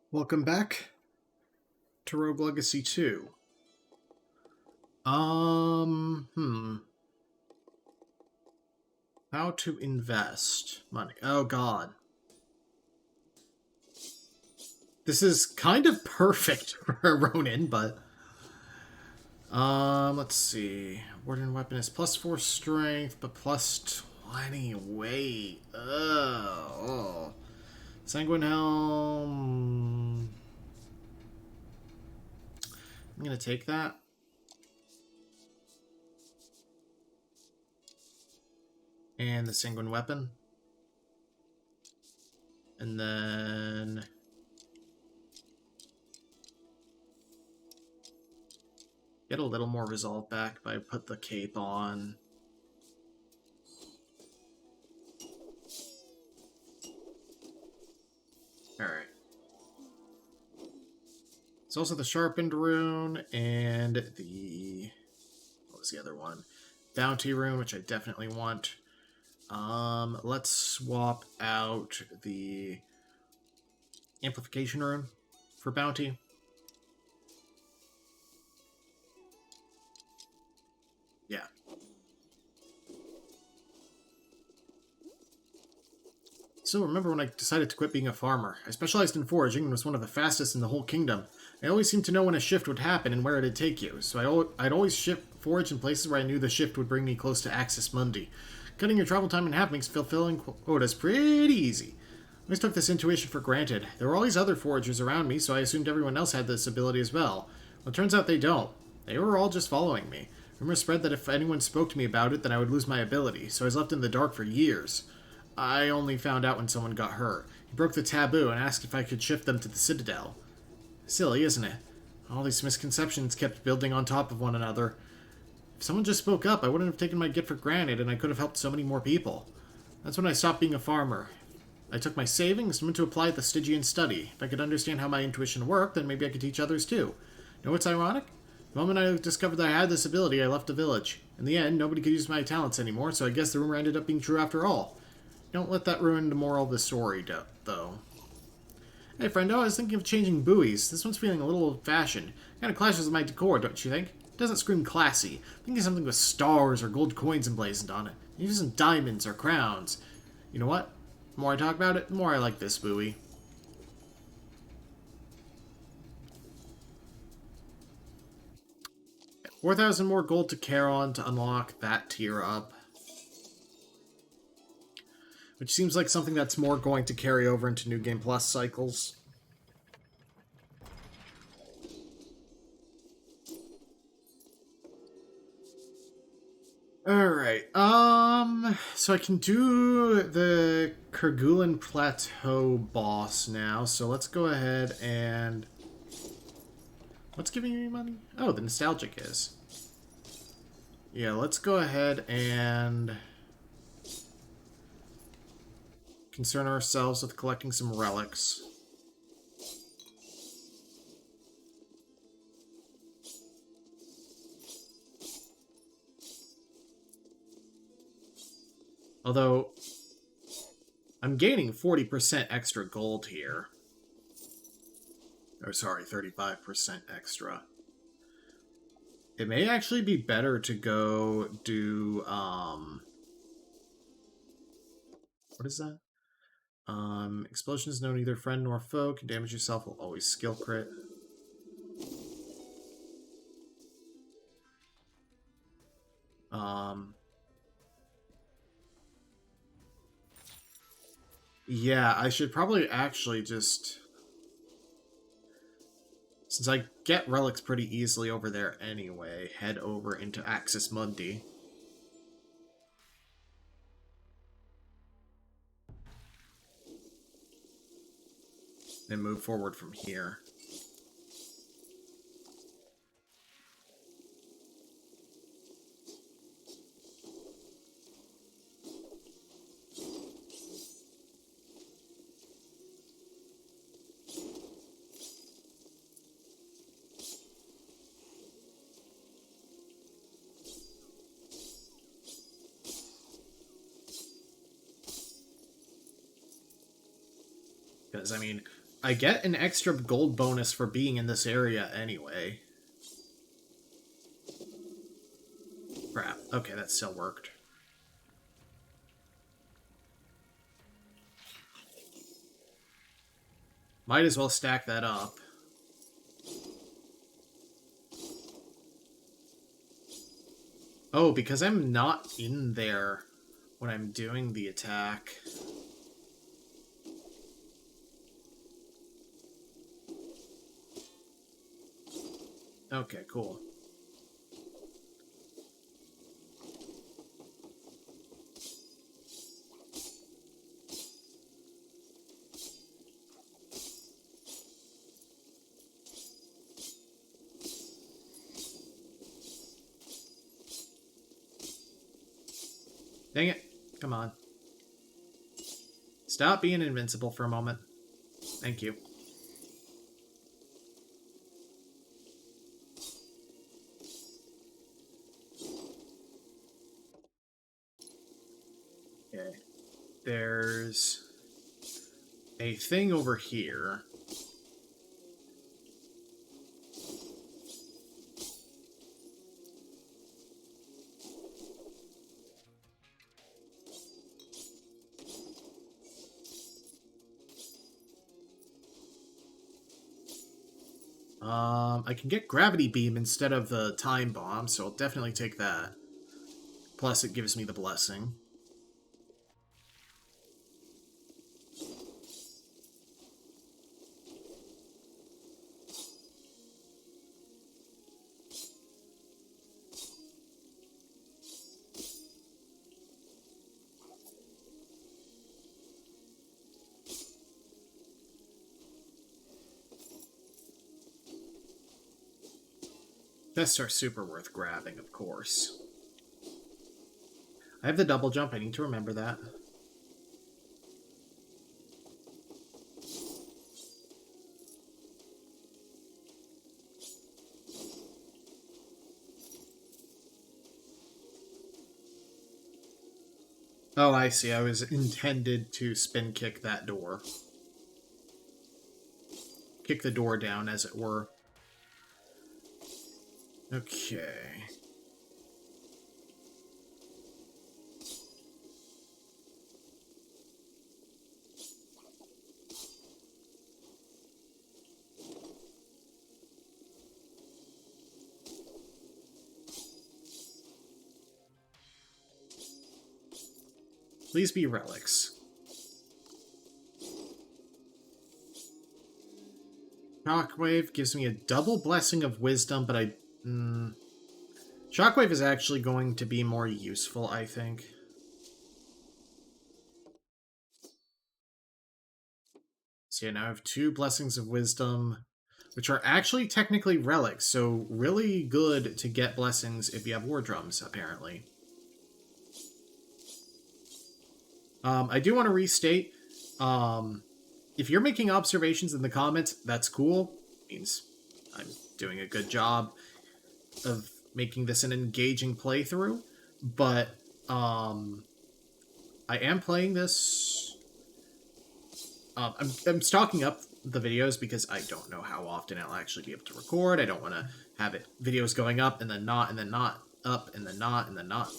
Welcome back to Rogue Legacy 2. Um, How to invest money. Oh god. This is kind of perfect for a Ronin, but let's see. Warden weapon is +4 strength, but +20 weight. Oh. Sanguine helm. I'm gonna take that. And the sanguine weapon. And then get a little more resolve back by put the cape on. Alright. It's also the sharpened rune and the... What was the other one? Bounty rune, which I definitely want. Let's swap out the amplification rune for bounty. Yeah. So remember when I decided to quit being a farmer. I specialized in foraging and was one of the fastest in the whole kingdom. I always seemed to know when a shift would happen and where it'd take you, so I'd always forage in places where I knew the shift would bring me close to Axis Mundi. Cutting your travel time in half makes fulfilling quotas pretty easy. I always took this intuition for granted. There were all these other foragers around me, so I assumed everyone else had this ability as well. Well, it turns out they don't. They were all just following me. Rumors spread that if anyone spoke to me about it, then I would lose my ability, so I was left in the dark for years. I only found out when someone got hurt. He broke the taboo and asked if I could shift them to the Citadel. Silly, isn't it? All these misconceptions kept building on top of one another. If someone just spoke up, I wouldn't have taken my gift for granted, and I could have helped so many more people. That's when I stopped being a farmer. I took my savings and went to apply at the Stygian study. If I could understand how my intuition worked, then maybe I could teach others too. Know what's ironic? The moment I discovered that I had this ability, I left the village. In the end, nobody could use my talents anymore, so I guess the rumor ended up being true after all. Don't let that ruin the moral of the story, though. Hey, friendo, I was thinking of changing buoys. This one's feeling a little old-fashioned. Kind of clashes with my decor, don't you think? It doesn't scream classy. Thinking something with stars or gold coins emblazoned on it. Maybe some diamonds or crowns. You know what? The more I talk about it, the more I like this buoy. Yeah, 4,000 more gold to Charon to unlock that tier up. Which seems like something that's more going to carry over into New Game Plus cycles. Alright, so I can do the Kerguelen Plateau boss now, so let's go ahead and... What's giving me money? Oh, the Nostalgic is. Yeah, let's go ahead and... concern ourselves with collecting some relics. Although, I'm gaining 40% extra gold here. Oh, sorry, 35% extra. It may actually be better to go do, what is that? Explosion is known neither friend nor foe. Can damage yourself, will always skill crit. Yeah, I should probably actually just... Since I get relics pretty easily over there anyway, head over into Axis Mundi. And move forward from here. Because, I mean, I get an extra gold bonus for being in this area anyway. Crap. Okay, that still worked. Might as well stack that up. Oh, because I'm not in there when I'm doing the attack. Okay, cool. Dang it. Come on. Stop being invincible for a moment. Thank you. Okay. There's a thing over here. I can get Gravity Beam instead of the Time Bomb, so I'll definitely take that. Plus, it gives me the Blessing. Vests are super worth grabbing, of course. I have the double jump, I need to remember that. Oh, I see. I was intended to spin kick that door. Kick the door down, as it were. Okay. Please be relics. Shockwave gives me a double blessing of wisdom, but Shockwave is actually going to be more useful, I think. So yeah, now I have 2 blessings of wisdom, which are actually technically relics, so really good to get blessings if you have war drums, apparently. I do want to restate, if you're making observations in the comments, that's cool. It means I'm doing a good job of making this an engaging playthrough, but I am playing this. I'm stocking up the videos because I don't know how often I'll actually be able to record. I don't want to have it videos going up and then not, and then not, up and then not, and then not.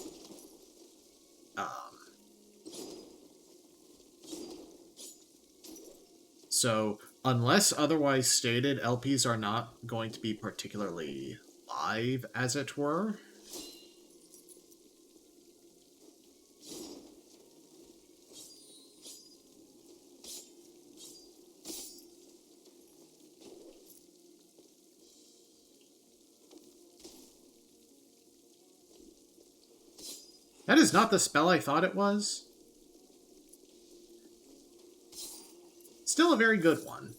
So, unless otherwise stated, LPs are not going to be particularly live, as it were. That is not the spell I thought it was. Still a very good one.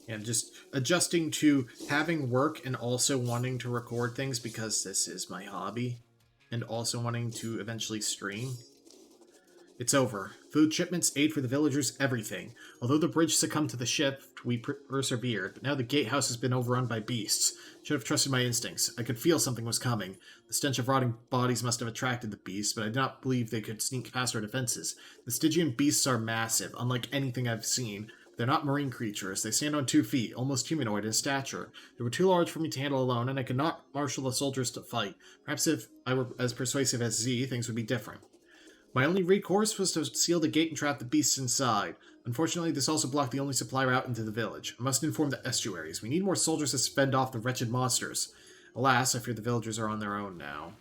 And just adjusting to having work and also wanting to record things because this is my hobby. And also wanting to eventually stream. It's over. Food shipments, aid for the villagers, everything. Although the bridge succumbed to the shift, we persevered, but now the gatehouse has been overrun by beasts. Should have trusted my instincts. I could feel something was coming. The stench of rotting bodies must have attracted the beasts, but I did not believe they could sneak past our defenses. The Stygian beasts are massive, unlike anything I've seen. They're not marine creatures. They stand on 2 feet, almost humanoid in stature. They were too large for me to handle alone, and I could not marshal the soldiers to fight. Perhaps if I were as persuasive as Z, things would be different. My only recourse was to seal the gate and trap the beasts inside. Unfortunately, this also blocked the only supply route into the village. I must inform the estuaries. We need more soldiers to fend off the wretched monsters. Alas, I fear the villagers are on their own now.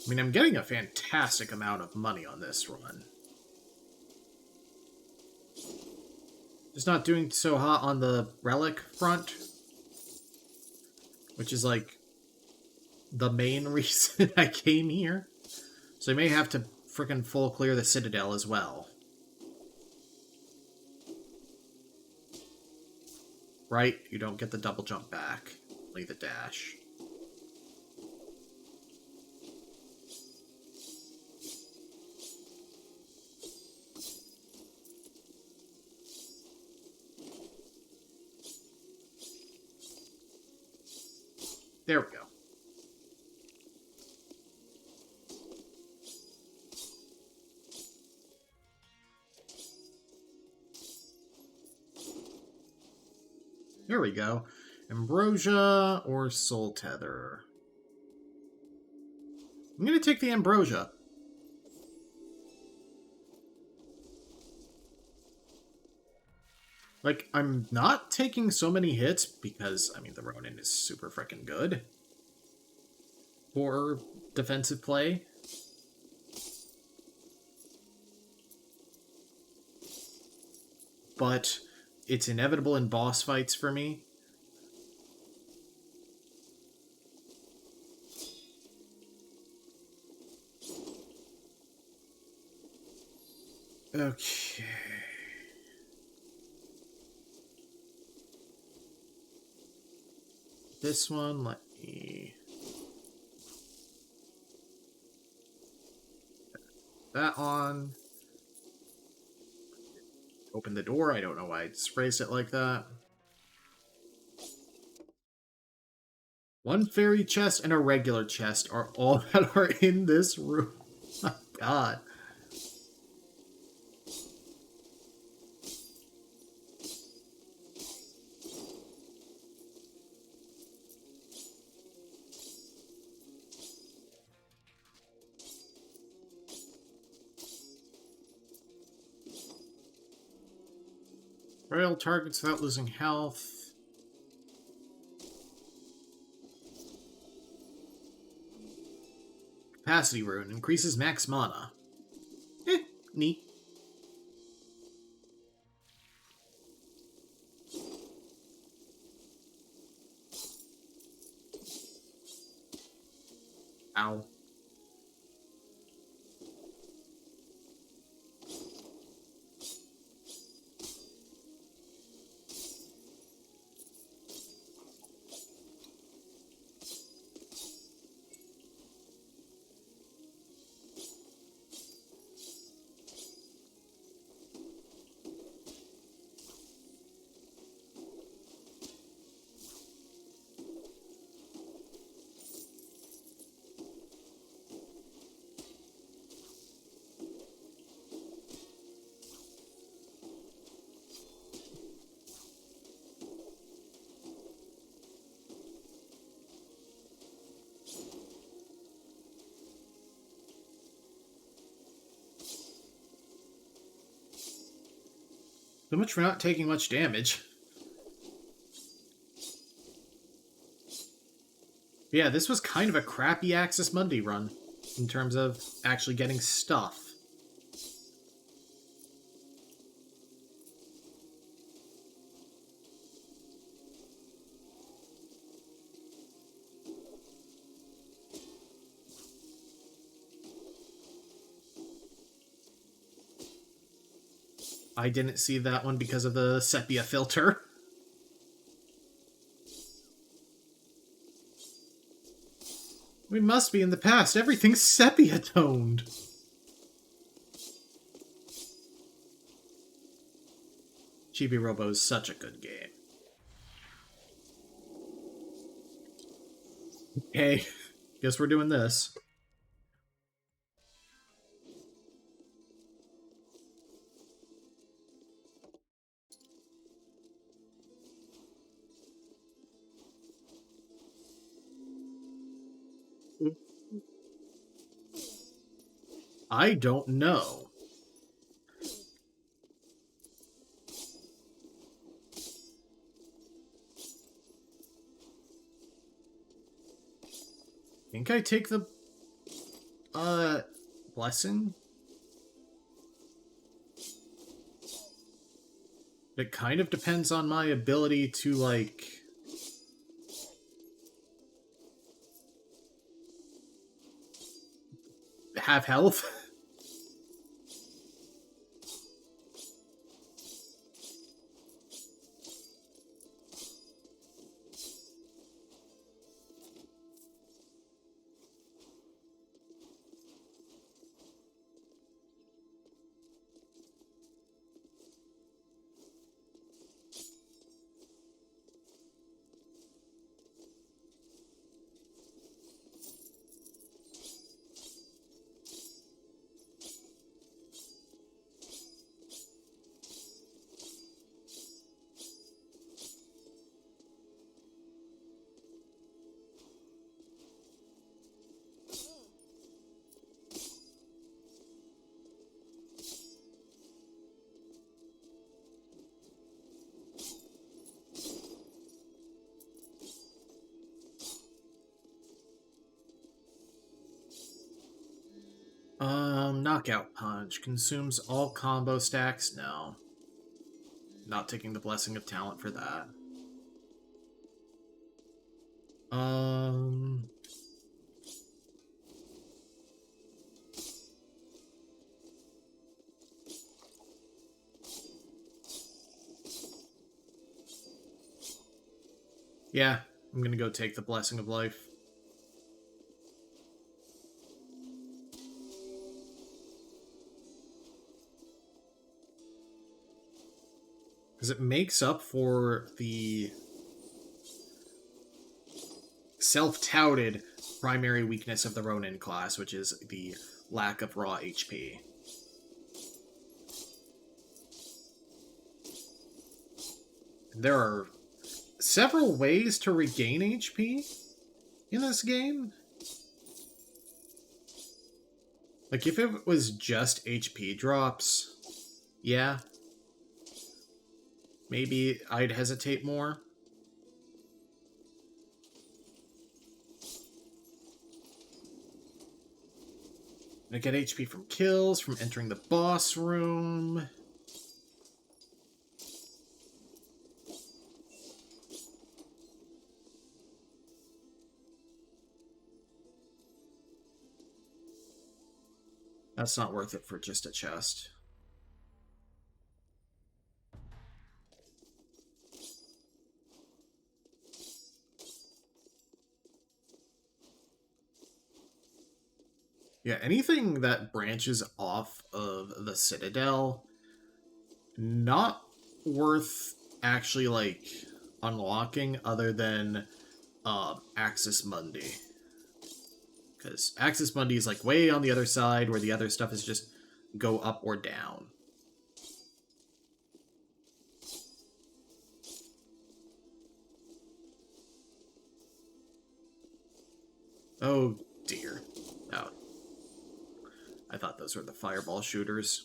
I mean, I'm getting a fantastic amount of money on this run. Just not doing so hot on the relic front, which is like the main reason I came here. So I may have to frickin' full clear the Citadel as well. Right? You don't get the double jump back. Only the dash. There we go. There we go. Ambrosia or Soul Tether? I'm going to take the Ambrosia. Like, I'm not taking so many hits because, I mean, the Ronin is super freaking good for defensive play. But it's inevitable in boss fights for me. Okay. This one, let me... that on. Open the door. I don't know why I just phrased it like that. One fairy chest and a regular chest are all that are in this room. My God. Rail targets without losing health. Capacity rune increases max mana. Neat. Ow. So much for not taking much damage. Yeah, this was kind of a crappy Axis Mundi run in terms of actually getting stuff. I didn't see that one because of the sepia filter. We must be in the past. Everything's sepia-toned. Chibi Robo is such a good game. Okay, guess we're doing this. I don't know. I think I take the blessing. It kind of depends on my ability to, like, have health. Knockout Punch. Consumes all combo stacks? No. Not taking the Blessing of Talent for that. Yeah, I'm gonna go take the Blessing of Life. Because it makes up for the self-touted primary weakness of the Ronin class, which is the lack of raw HP. There are several ways to regain HP in this game. Like, if it was just HP drops, yeah, maybe I'd hesitate more. I get HP from kills, from entering the boss room. That's not worth it for just a chest. Yeah, anything that branches off of the Citadel, not worth actually, like, unlocking other than Axis Mundi. Because Axis Mundi is, like, way on the other side, where the other stuff is just go up or down. Oh, dear. Oh. I thought those were the fireball shooters.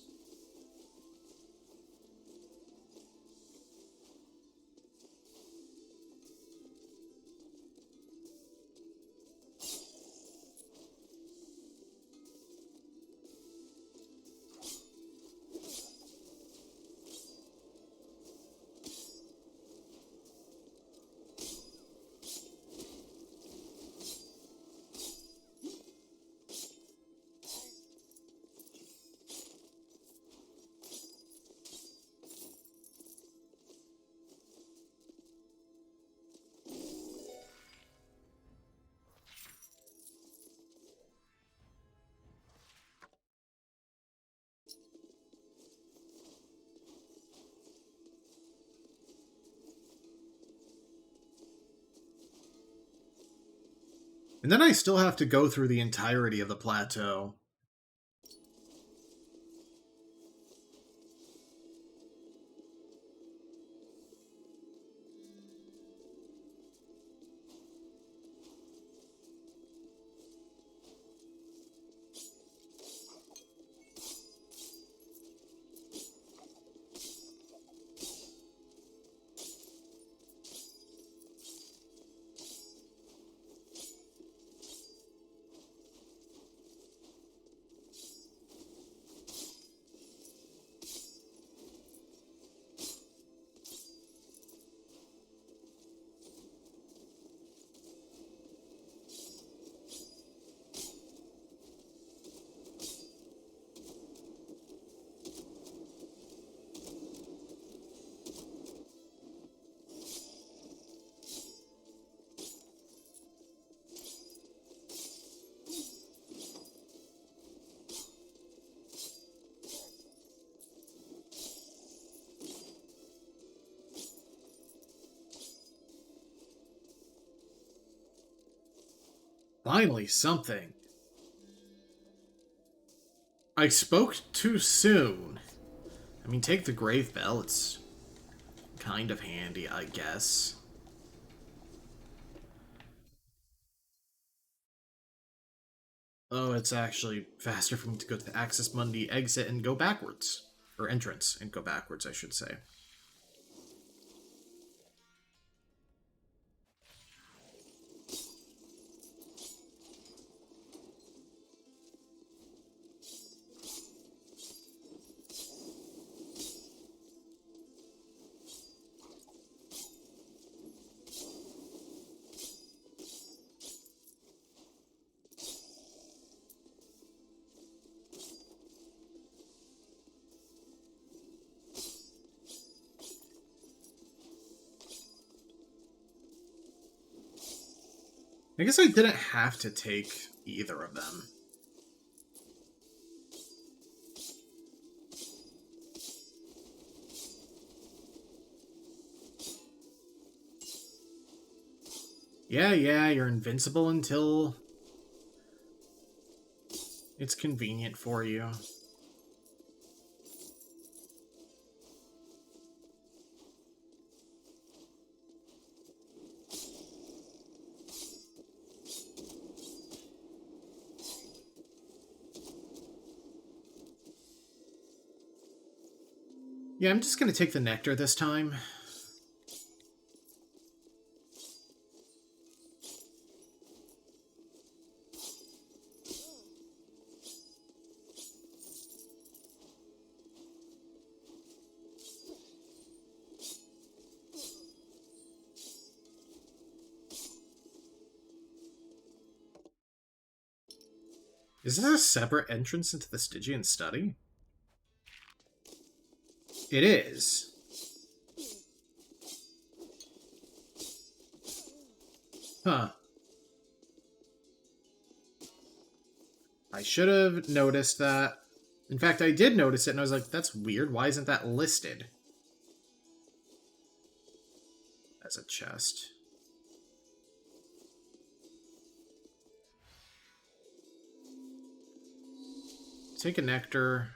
And then I still have to go through the entirety of the plateau. Finally, something. I spoke too soon. I mean, take the grave bell. It's kind of handy, I guess. Oh, it's actually faster for me to go to the Access Mundi exit and go backwards. Or entrance and go backwards, I should say. I guess I didn't have to take either of them. Yeah, you're invincible until it's convenient for you. Yeah, I'm just gonna take the nectar this time. Is this a separate entrance into the Stygian study? It is. Huh. I should have noticed that. In fact, I did notice it, and I was like, that's weird. Why isn't that listed as a chest? Take a nectar.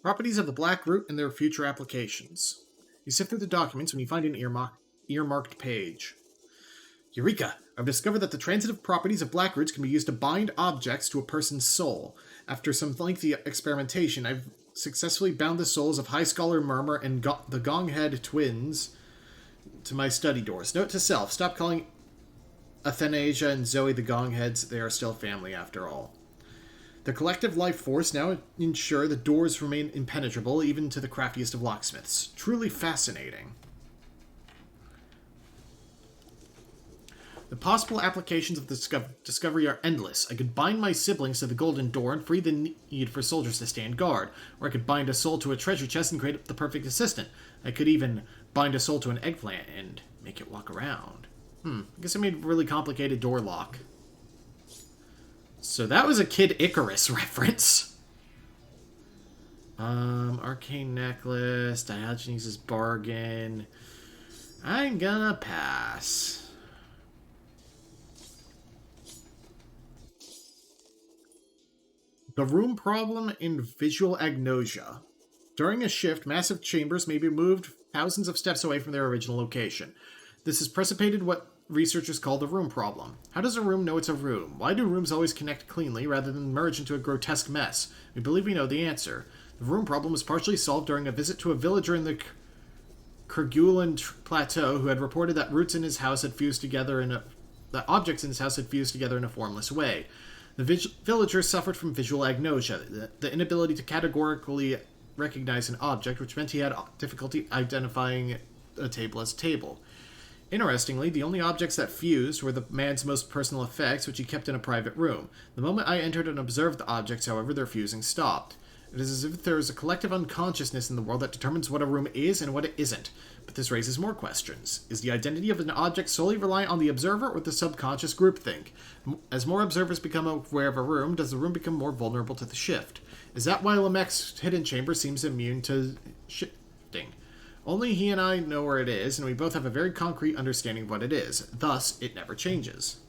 Properties of the Black Root and their future applications. You sift through the documents when you find an earmarked page. Eureka! I've discovered that the transitive properties of Black Roots can be used to bind objects to a person's soul. After some lengthy experimentation, I've successfully bound the souls of High Scholar Murmur and the Gonghead twins to my study doors. Note to self, stop calling Athanasia and Zoe the Gongheads. They are still family after all. The collective life force now ensure the doors remain impenetrable even to the craftiest of locksmiths. Truly fascinating. The possible applications of the discovery are endless. I could bind my siblings to the golden door and free the need for soldiers to stand guard. Or I could bind a soul to a treasure chest and create the perfect assistant. I could even bind a soul to an eggplant and make it walk around. I guess I made a really complicated door lock. So that was a Kid Icarus reference. Arcane Necklace, Diogenes' Bargain. I'm gonna pass. The room problem in visual agnosia. During a shift, massive chambers may be moved thousands of steps away from their original location. This has precipitated what researchers call the room problem. How does a room know it's a room? Why do rooms always connect cleanly rather than merge into a grotesque mess? We believe we know the answer. The room problem was partially solved during a visit to a villager in the Kerguelen Plateau who had reported that roots in his house had fused together in a that objects in his house had fused together in a formless way. The villager suffered from visual agnosia, the inability to categorically recognize an object, which meant he had difficulty identifying a table as a table. Interestingly, the only objects that fused were the man's most personal effects, which he kept in a private room. The moment I entered and observed the objects, however, their fusing stopped. It is as if there is a collective unconsciousness in the world that determines what a room is and what it isn't. But this raises more questions. Is the identity of an object solely reliant on the observer or the subconscious groupthink? As more observers become aware of a room, does the room become more vulnerable to the shift? Is that why Lamech's hidden chamber seems immune to shifting? Only he and I know where it is, and we both have a very concrete understanding of what it is. Thus, it never changes.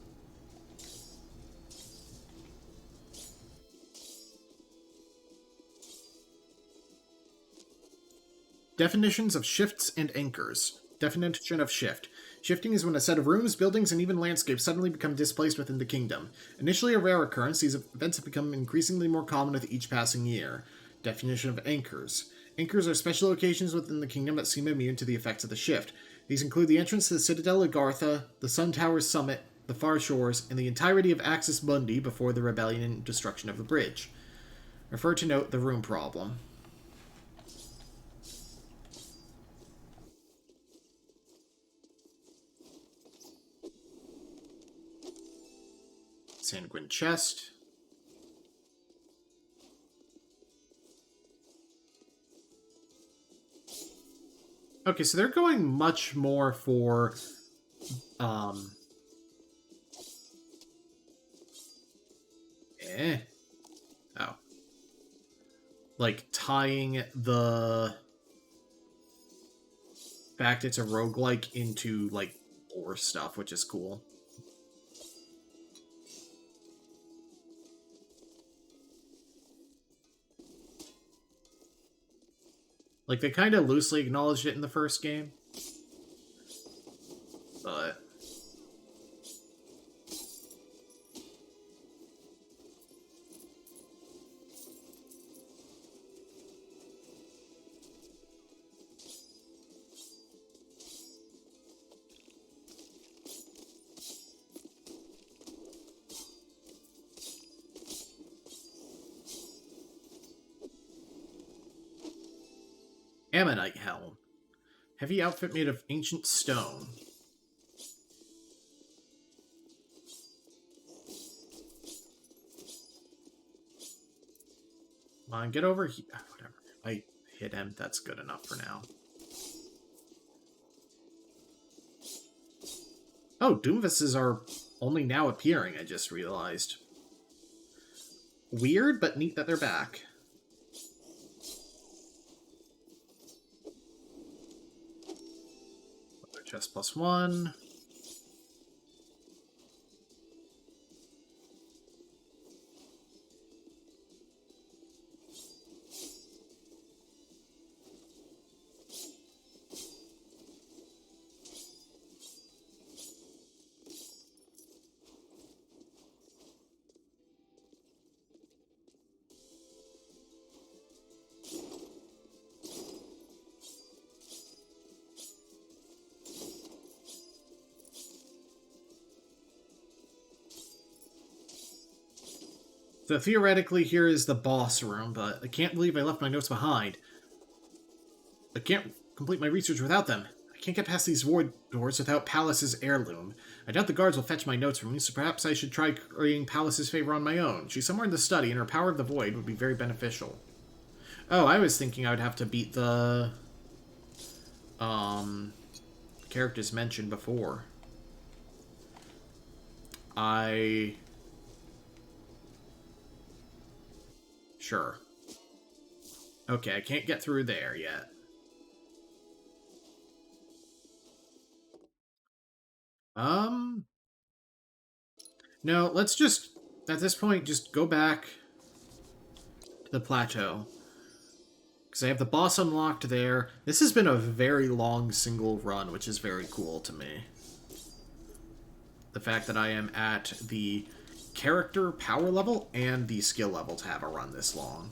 Definitions of shifts and anchors. Definition of shift. Shifting is when a set of rooms, buildings, and even landscapes suddenly become displaced within the kingdom. Initially a rare occurrence, these events have become increasingly more common with each passing year. Definition of anchors. Anchors are special locations within the kingdom that seem immune to the effects of the shift. These include the entrance to the Citadel of Gartha, the Sun Tower's summit, the Far Shores, and the entirety of Axis Mundi before the rebellion and destruction of the bridge. Refer to note the room problem. Sanguine chest. Okay, so they're going much more for eh. Oh. Like tying the fact it's a roguelike into like lore stuff, which is cool. Like, they kind of loosely acknowledged it in the first game. But... Ammonite Helm. Heavy outfit made of ancient stone. Come on, get over here. Whatever. I hit him. That's good enough for now. Oh, Doomvises are only now appearing, I just realized. Weird, but neat that they're back. Chest +1. So theoretically, here is the boss room, but I can't believe I left my notes behind. I can't complete my research without them. I can't get past these void doors without Palace's heirloom. I doubt the guards will fetch my notes for me, so perhaps I should try creating Palace's favor on my own. She's somewhere in the study, and her power of the void would be very beneficial. Oh, I was thinking I would have to beat the... characters mentioned before. Sure. Okay, I can't get through there yet. Um, no, let's just, at this point, just go back to the plateau. Because I have the boss unlocked there. This has been a very long single run, which is very cool to me. The fact that I am at the character power level and the skill level to have a run this long.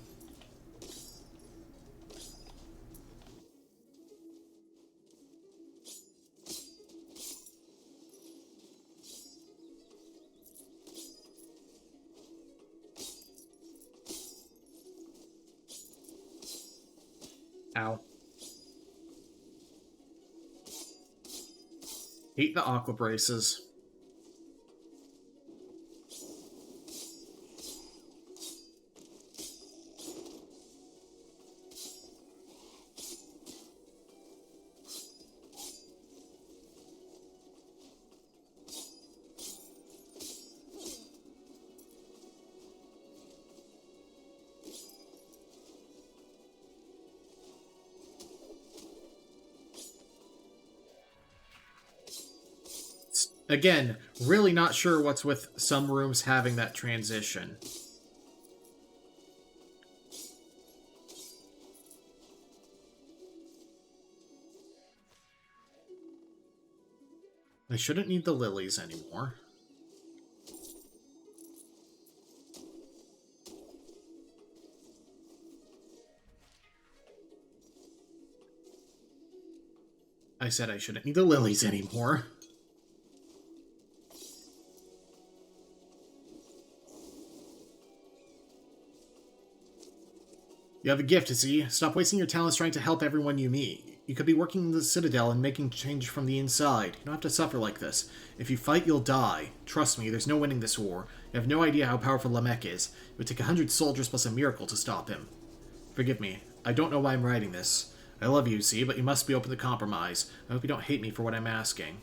Ow. Hate the aqua braces. Again, really not sure what's with some rooms having that transition. I shouldn't need the lilies anymore. I said I shouldn't need the lilies anymore. You have a gift, see? Stop wasting your talents trying to help everyone you meet. You could be working in the Citadel and making change from the inside. You don't have to suffer like this. If you fight, you'll die. Trust me, there's no winning this war. You have no idea how powerful Lamech is. It would take 100 soldiers plus a miracle to stop him. Forgive me. I don't know why I'm writing this. I love you, see, but you must be open to compromise. I hope you don't hate me for what I'm asking.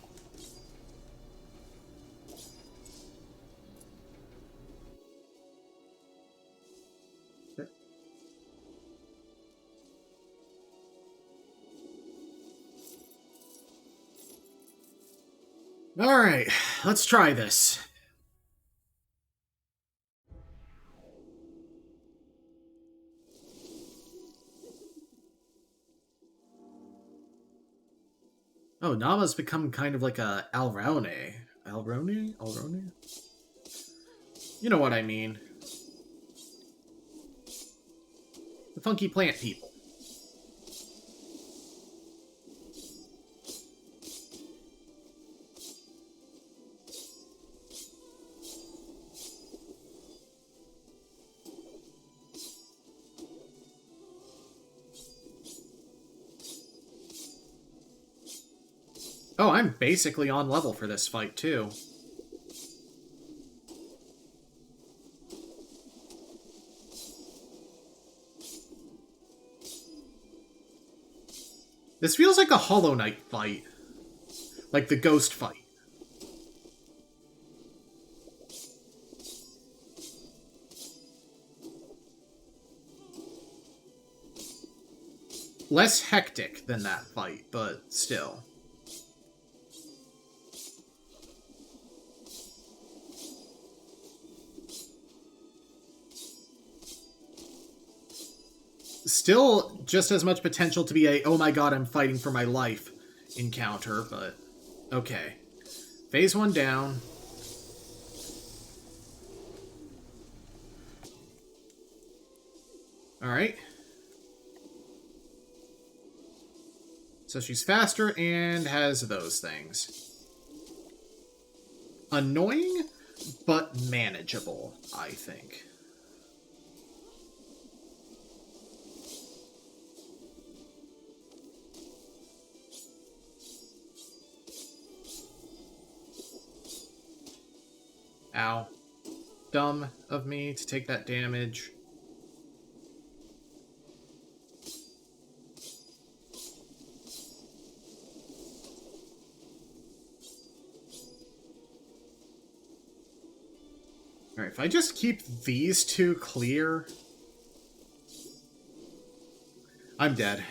Alright, let's try this. Oh, Nama's become kind of like a Alrone. Alrone? Alrone? You know what I mean. The funky plant people. Oh, I'm basically on level for this fight, too. This feels like a Hollow Knight fight. Like the ghost fight. Less hectic than that fight, but still. Still just as much potential to be a, oh my god, I'm fighting for my life encounter, but okay. Phase 1 down. Alright. So she's faster and has those things. Annoying, but manageable, I think. Ow. Dumb of me to take that damage. Alright, if I just keep these two clear... I'm dead.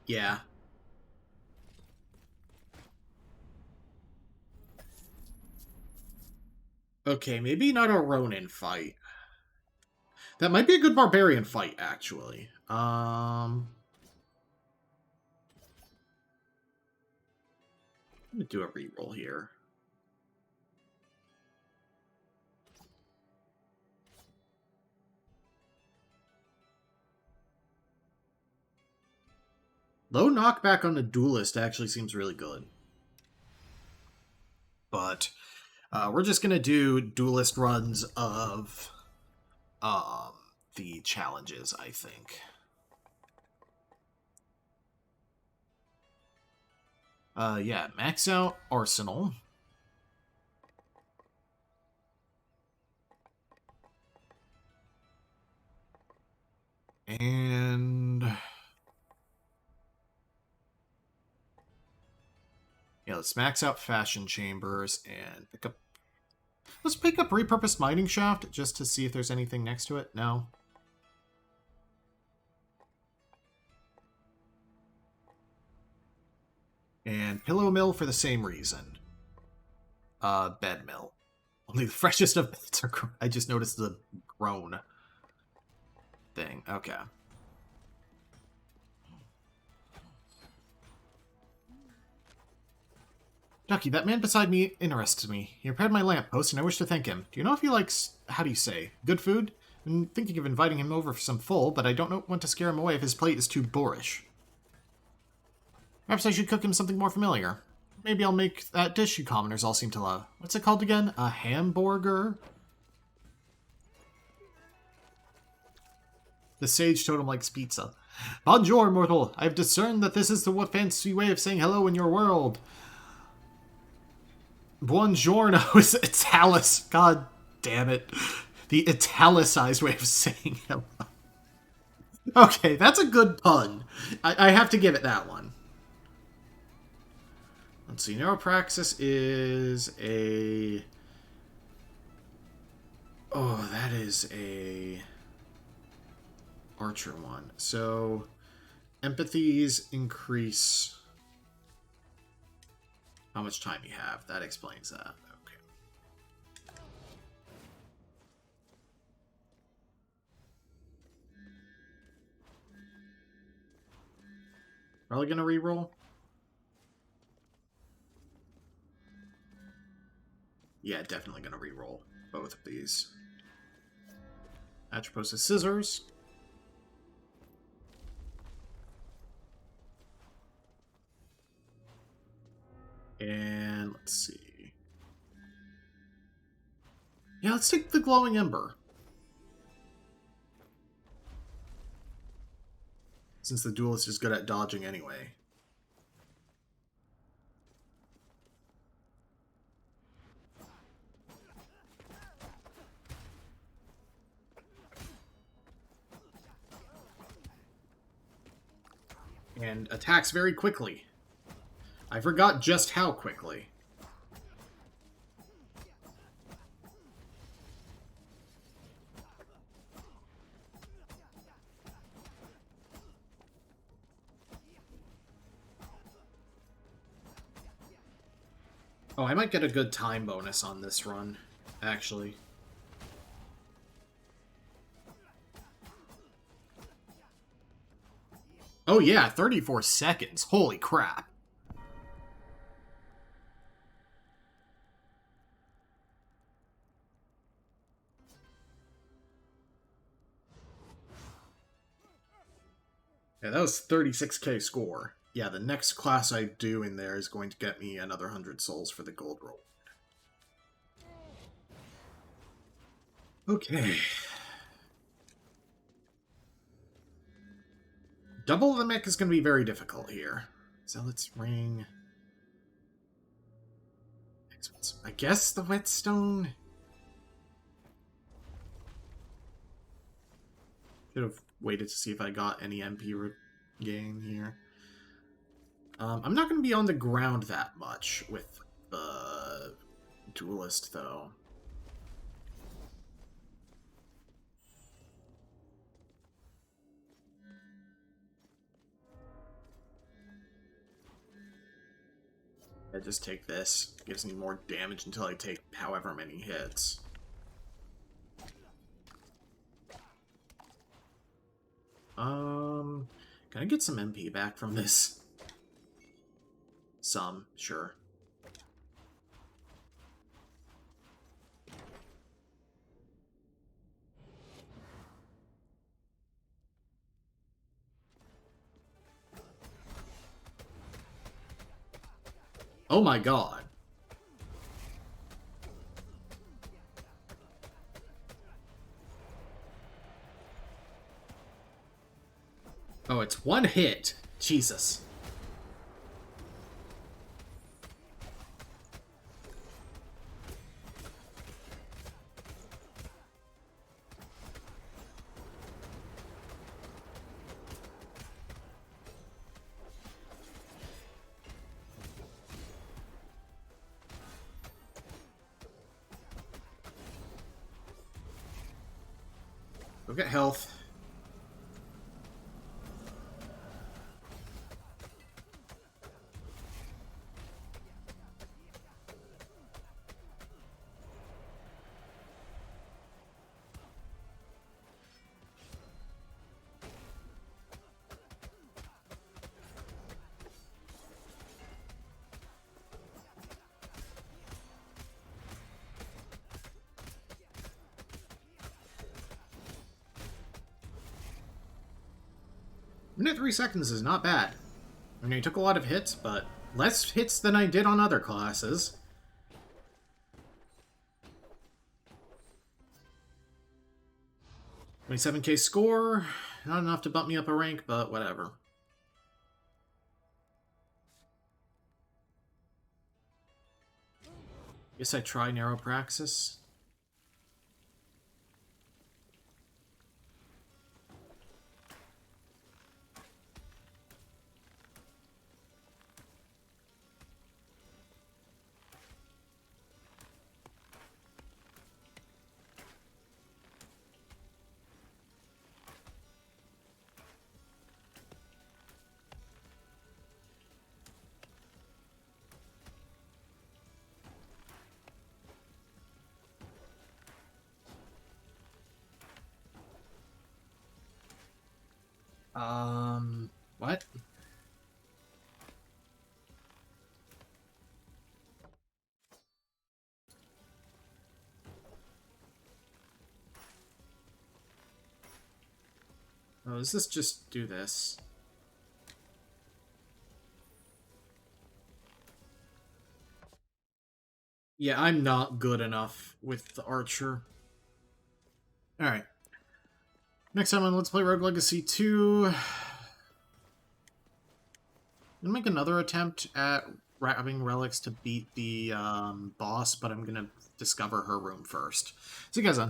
Yeah. Okay, maybe not a Ronin fight. That might be a good barbarian fight, actually. I'm gonna do a reroll here. Low knockback on the duelist actually seems really good. But we're just gonna do duelist runs of the challenges, I think. Yeah, max out Arsenal. And yeah, let's max out Fashion Chambers and pick up. Let's pick up Repurposed Mining Shaft just to see if there's anything next to it. No. And Pillow Mill for the same reason. Bed Mill. Only the freshest of beds are. I just noticed the groan thing. Okay. Ducky, that man beside me interests me. He repaired my lamppost, and I wish to thank him. Do you know if he likes, how do you say, good food? I'm thinking of inviting him over for some full, but I don't want to scare him away if his plate is too boorish. Perhaps I should cook him something more familiar. Maybe I'll make that dish you commoners all seem to love. What's it called again? A hamburger? The sage totem likes pizza. Bonjour, mortal. I have discerned that this is the fancy way of saying hello in your world. Buongiorno is italicized. God damn it. The italicized way of saying hello. Okay, that's a good pun. I have to give it that one. Let's see. Neuropraxis is a... Oh, that is a... Archer one. So, empathies increase... how much time you have. That explains that. Okay. Probably gonna reroll. Yeah, definitely gonna reroll both of these. Atropos is scissors. And let's see. Yeah, let's take the glowing ember. Since the duelist is good at dodging anyway. And attacks very quickly. I forgot just how quickly. Oh, I might get a good time bonus on this run, actually. Oh yeah, 34 seconds. Holy crap. Yeah, that was 36k score. Yeah, the next class I do in there is going to get me another 100 souls for the gold roll. Okay. Double the mech is going to be very difficult here. So let's ring... I guess the whetstone... Should have waited to see if I got any MP gain here. I'm not going to be on the ground that much with the duelist, though. I just take this. Gives me more damage until I take however many hits. Can I get some MP back from this? Some, sure. Oh my god. Oh, it's one hit. Jesus. Go get health. Minute 3 seconds is not bad. I mean, I took a lot of hits, but less hits than I did on other classes. 27k score. Not enough to bump me up a rank, but whatever. Guess I try Neuropraxis. What? Oh, does this just do this? Yeah, I'm not good enough with the Archer. Alright. Next time on Let's Play Rogue Legacy 2... I'm gonna make another attempt at grabbing relics to beat the boss, but I'm gonna discover her room first. See you guys then.